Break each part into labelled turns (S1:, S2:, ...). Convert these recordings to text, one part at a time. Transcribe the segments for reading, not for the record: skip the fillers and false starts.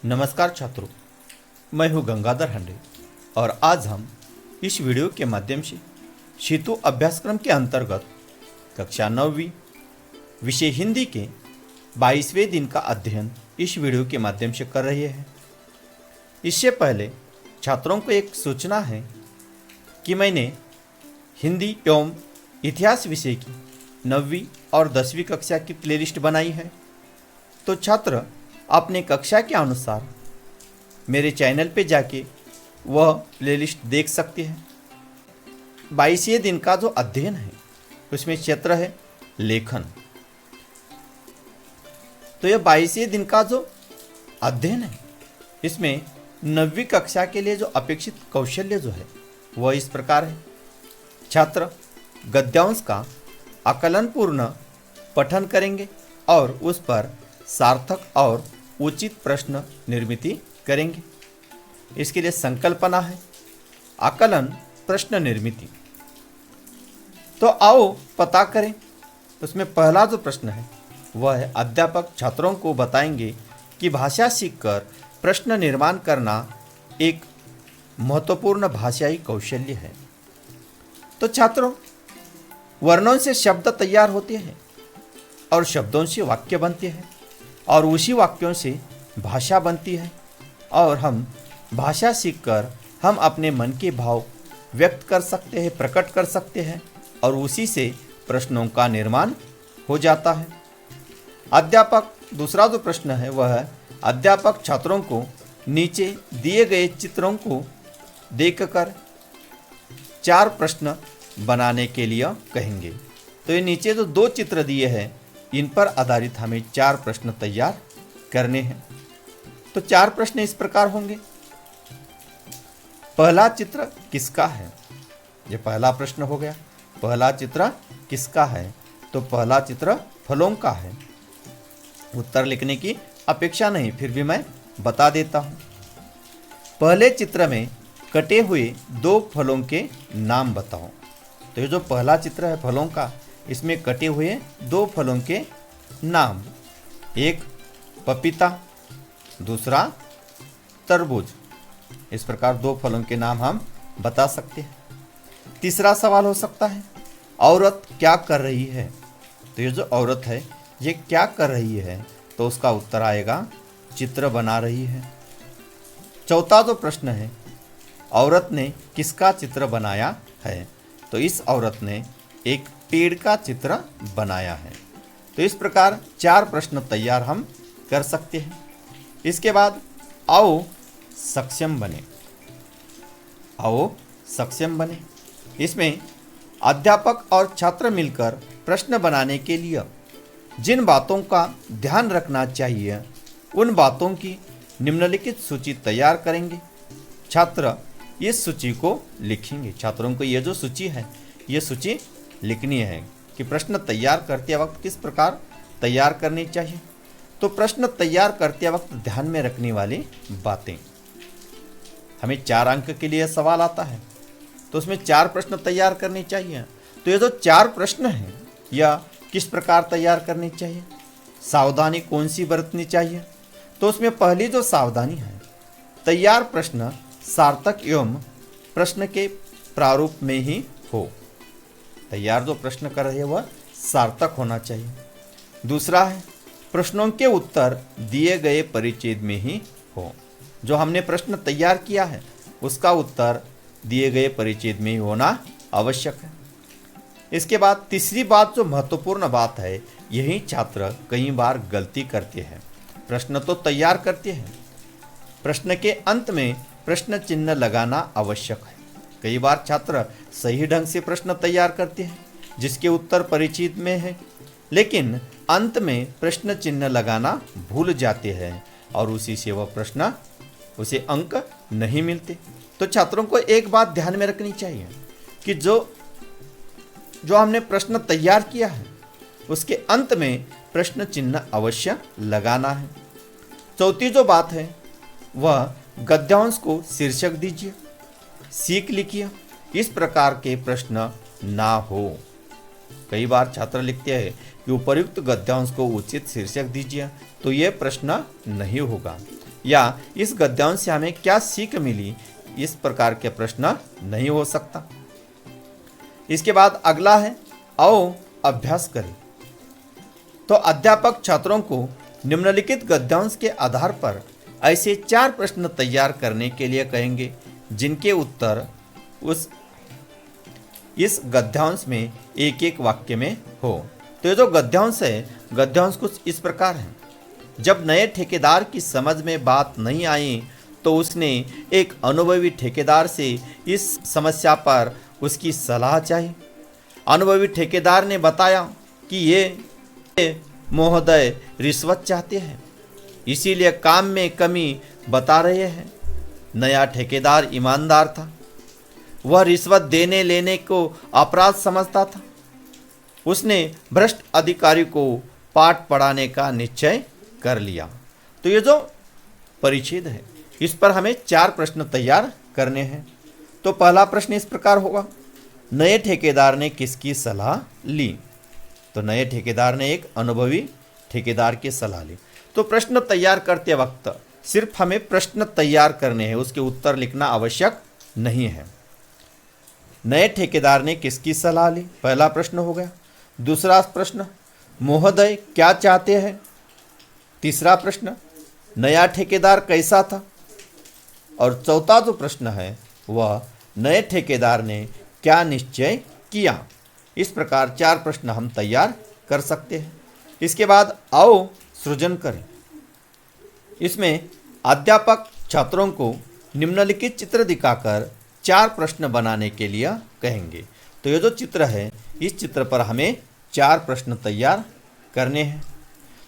S1: नमस्कार छात्रों, मैं हूं गंगाधर हंडे और आज हम इस वीडियो के माध्यम से सेतु अभ्यासक्रम के अंतर्गत कक्षा 9वीं विषय हिंदी के 22वें दिन का अध्ययन इस वीडियो के माध्यम से कर रहे हैं। इससे पहले छात्रों को एक सूचना है कि मैंने हिंदी एवं इतिहास विषय की 9वीं और 10वीं कक्षा की प्लेलिस्ट बनाई है, तो छात्र अपने कक्षा के अनुसार मेरे चैनल पे जाके वह प्लेलिस्ट देख सकते हैं। 22वें दिन का जो अध्ययन है उसमें क्षेत्र है लेखन। तो यह 22वें दिन का जो अध्ययन है इसमें 9वीं कक्षा के लिए जो अपेक्षित कौशल्य जो है वह इस प्रकार है। छात्र गद्यांश का आकलनपूर्ण पठन करेंगे और उस पर सार्थक और उचित प्रश्न निर्मित करेंगे। इसके लिए संकल्पना है आकलन प्रश्न निर्मिति। तो आओ पता करें। उसमें पहला जो प्रश्न है वह है अध्यापक छात्रों को बताएंगे कि भाषा सीखकर प्रश्न निर्माण करना एक महत्वपूर्ण भाषाई कौशल्य है। तो छात्रों, वर्णों से शब्द तैयार होते हैं और शब्दों से वाक्य बनते हैं और उसी वाक्यों से भाषा बनती है और हम भाषा सीखकर हम अपने मन के भाव व्यक्त कर सकते हैं, प्रकट कर सकते हैं और उसी से प्रश्नों का निर्माण हो जाता है। अध्यापक दूसरा जो प्रश्न है वह है अध्यापक छात्रों को नीचे दिए गए चित्रों को देखकर 4 प्रश्न बनाने के लिए कहेंगे। तो ये नीचे जो 2 चित्र दिए हैं इन पर आधारित हमें 4 प्रश्न तैयार करने हैं। तो 4 प्रश्न इस प्रकार होंगे। पहला चित्र किसका है? ये पहला प्रश्न हो गया। पहला चित्र किसका है? तो पहला चित्र फलों का है। उत्तर लिखने की अपेक्षा नहीं, फिर भी मैं बता देता हूं। पहले चित्र में कटे हुए 2 फलों के नाम बताओ। तो ये जो पहला चित्र है फलों का, इसमें कटे हुए 2 फलों के नाम, एक पपीता, दूसरा तरबूज। इस प्रकार 2 फलों के नाम हम बता सकते हैं। तीसरा सवाल हो सकता है औरत क्या कर रही है? तो ये जो औरत है ये क्या कर रही है? तो उसका उत्तर आएगा चित्र बना रही है। चौथा जो प्रश्न है औरत ने किसका चित्र बनाया है? तो इस औरत ने एक पेड़ का चित्र बनाया है। तो इस प्रकार 4 प्रश्न तैयार हम कर सकते हैं। इसके बाद आओ सक्षम बने। आओ सक्षम बने। इसमें अध्यापक और छात्र मिलकर प्रश्न बनाने के लिए जिन बातों का ध्यान रखना चाहिए उन बातों की निम्नलिखित सूची तैयार करेंगे। छात्र इस सूची को लिखेंगे। छात्रों को ये जो सूची है ये सूची लिखनी है कि प्रश्न तैयार करते वक्त किस प्रकार तैयार करनी चाहिए। तो प्रश्न तैयार करते वक्त ध्यान में रखने वाली बातें, हमें 4 अंक के लिए सवाल आता है तो उसमें 4 प्रश्न तैयार करने चाहिए। तो ये जो 4 प्रश्न हैं यह किस प्रकार तैयार करनी चाहिए, सावधानी कौन सी बरतनी चाहिए। तो उसमें पहली जो सावधानी है, तैयार प्रश्न सार्थक एवं प्रश्न के प्रारूप में ही हो। तैयार जो प्रश्न कर रहे हैं वह सार्थक होना चाहिए। दूसरा है प्रश्नों के उत्तर दिए गए परिच्छेद में ही हो। जो हमने प्रश्न तैयार किया है उसका उत्तर दिए गए परिच्छेद में ही होना आवश्यक है। इसके बाद तीसरी बात जो महत्वपूर्ण बात है, यही छात्र कई बार गलती करते हैं। प्रश्न तो तैयार करते हैं, प्रश्न के अंत में प्रश्न चिन्ह लगाना आवश्यक है। कई बार छात्र सही ढंग से प्रश्न तैयार करते हैं जिसके उत्तर परिचित में है, लेकिन अंत में प्रश्न चिन्ह लगाना भूल जाते हैं और उसी से वह प्रश्न उसे अंक नहीं मिलते। तो छात्रों को एक बात ध्यान में रखनी चाहिए कि जो हमने प्रश्न तैयार किया है उसके अंत में प्रश्न चिन्ह अवश्य लगाना है। चौथी जो बात है वह गद्यांश को शीर्षक दीजिए, सीख लिखिए, इस प्रकार के प्रश्न ना हो। कई बार छात्र लिखते हैं कि उपर्युक्त गद्यांश को उचित शीर्षक दीजिए, तो यह प्रश्न नहीं होगा। या इस गद्यांश से हमें क्या सीख मिली, इस प्रकार के प्रश्न नहीं हो सकता। इसके बाद अगला है आओ अभ्यास करें। तो अध्यापक छात्रों को निम्नलिखित गद्यांश के आधार पर ऐसे 4 प्रश्न तैयार करने के लिए कहेंगे जिनके उत्तर इस गद्यांश में एक एक वाक्य में हो। तो ये जो गद्यांश है, गद्यांश कुछ इस प्रकार है। जब नए ठेकेदार की समझ में बात नहीं आई तो उसने एक अनुभवी ठेकेदार से इस समस्या पर उसकी सलाह चाही। अनुभवी ठेकेदार ने बताया कि ये महोदय रिश्वत चाहते हैं, इसीलिए काम में कमी बता रहे हैं। नया ठेकेदार ईमानदार था, वह रिश्वत देने लेने को अपराध समझता था। उसने भ्रष्ट अधिकारी को पाठ पढ़ाने का निश्चय कर लिया। तो ये जो परिच्छेद है, इस पर हमें 4 प्रश्न तैयार करने हैं। तो पहला प्रश्न इस प्रकार होगा, नए ठेकेदार ने किसकी सलाह ली? तो नए ठेकेदार ने एक अनुभवी ठेकेदार की सलाह ली। तो प्रश्न तैयार करते वक्त सिर्फ हमें प्रश्न तैयार करने हैं, उसके उत्तर लिखना आवश्यक नहीं है। नए ठेकेदार ने किसकी सलाह ली, पहला प्रश्न हो गया। दूसरा प्रश्न, महोदय क्या चाहते हैं? तीसरा प्रश्न, नया ठेकेदार कैसा था? और चौथा जो प्रश्न है वह नए ठेकेदार ने क्या निश्चय किया? इस प्रकार 4 प्रश्न हम तैयार कर सकते हैं। इसके बाद आओ सृजन करें। इसमें अध्यापक छात्रों को निम्नलिखित चित्र दिखाकर 4 प्रश्न बनाने के लिए कहेंगे। तो ये जो चित्र है, इस चित्र पर हमें 4 प्रश्न तैयार करने हैं।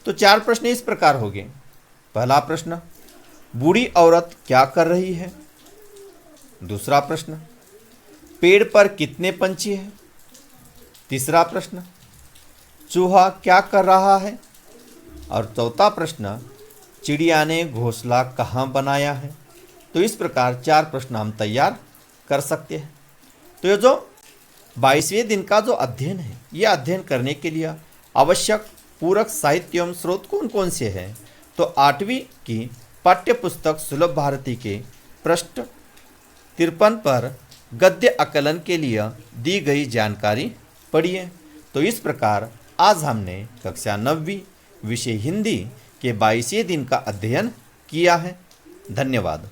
S1: तो 4 प्रश्न इस प्रकार होंगे। पहला प्रश्न, बूढ़ी औरत क्या कर रही है? दूसरा प्रश्न, पेड़ पर कितने पंछी हैं? तीसरा प्रश्न, चूहा क्या कर रहा है? और चौथा प्रश्न, चिड़िया ने घोंसला कहाँ बनाया है? तो इस प्रकार 4 प्रश्न हम तैयार कर सकते हैं। तो ये जो 22वें दिन का जो अध्ययन है, ये अध्ययन करने के लिए आवश्यक पूरक साहित्य एवं स्रोत कौन कौन से हैं? तो 8वीं की पाठ्य पुस्तक सुलभ भारती के पृष्ठ 53 पर गद्य आकलन के लिए दी गई जानकारी पढ़िए। तो इस प्रकार आज हमने कक्षा 9वीं विषय हिंदी के 22वें दिन का अध्ययन किया है। धन्यवाद।